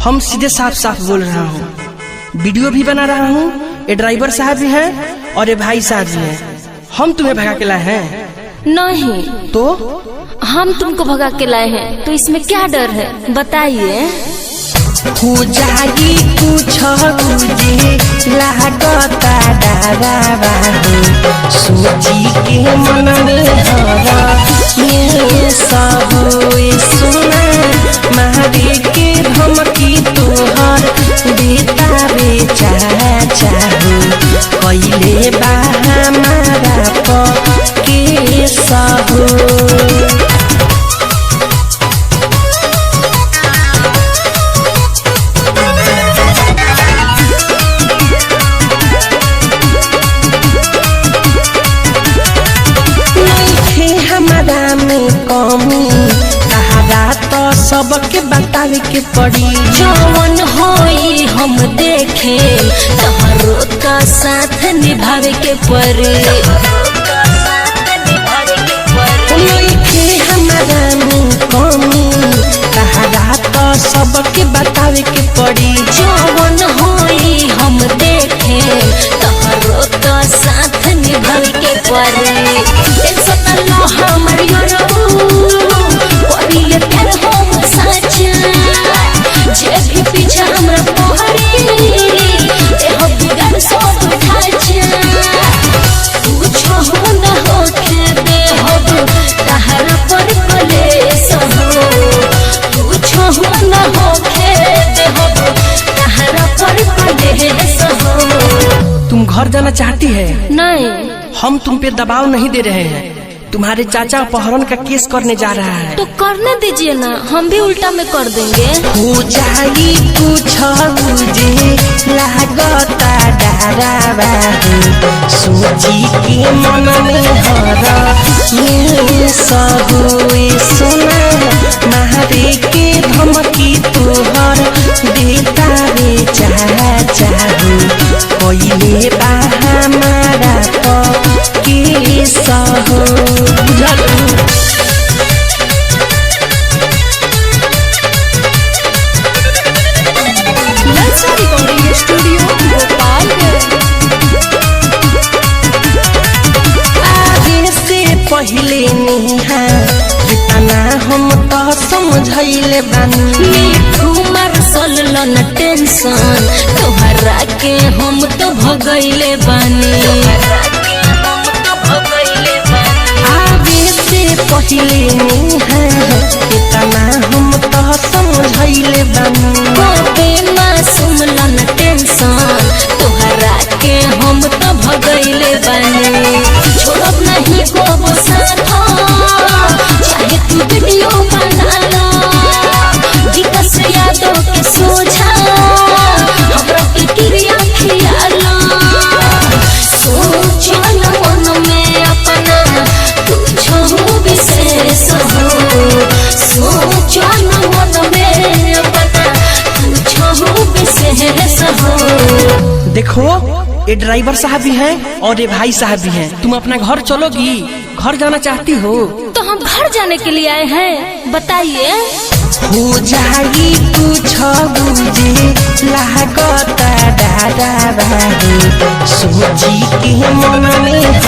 हम सीधे साफ साफ बोल रहा हूँ, वीडियो भी बना रहा हूँ। ये ड्राइवर साहब भी हैं और ये भाई साहब भी हैं। हम तुम्हें भगा के लाए हैं? नहीं। तो हम तुमको भगा के लाए हैं, तो इसमें क्या डर है बताइए। हो जाएगी कुछ मुझे लागता डरावा हो, सोची के मन में हरा ये सब सुना मारे के धमकी तोहर बेटा बेचा चाहो कैले बा हमारा के सब। सबके बतावे के पड़ी, जवन होई हम देखे तोहरो का साथ निभावे के पड़े। हमारा कमी कहा तो सबके बतावे के पड़ी, जवन होई हम देखे तोहरो का साथ निभावे के पड़े। टेंशन लो हमर जे भी पीछा हमरा पहरी देह बिगड़ सब ढांचा। कुछ हो न होके देहब तहरा पर कलेश हो, कुछ हो न होके देहब तहरा पर कलेश हो। तुम घर जाना चाहती है? नहीं। हम तुम पे दबाव नहीं दे रहे हैं, तुम्हारे चाचा अपहरण का केस करने जा रहा है। तो करने दीजिए ना, हम भी उल्टा में कर देंगे। हो जाएगी कुछ मुझे लागता डरावा हो, सोची के मन में हरा ये सब सुना मारे के धमकी तोहर बेटा बेचा चाहो कैले बा हमारा के सब। स्टूडियो आगे से पहले निहा जितना हम तो समझैले बानी, कुमार सोलन टेंशन तोहरा के हम तो भगैले बानी। आगे से पहले निहा जितना हम तो समझैले बानी, सुमलन टेंशन तोहरा के हम तो भगैले बानी। छोड़ब नहीं को साथ, चाहे तू वीडियो बना लो विकास यादव के सोझा हमरा के क्रिया खियालो। सोचल मन में अपना कुछ हो विशेष हो, सोचल मन में अपना कुछ हो विशेष हो। देखो ये ड्राइवर साहब भी हैं और ये भाई साहब भी हैं। तुम अपना घर चलोगी? घर जाना चाहती हो? तो हम घर जाने के लिए आए हैं, बताइए। हो जाएगी कुछ मुझे लागता डरावा हो, सोची के मन में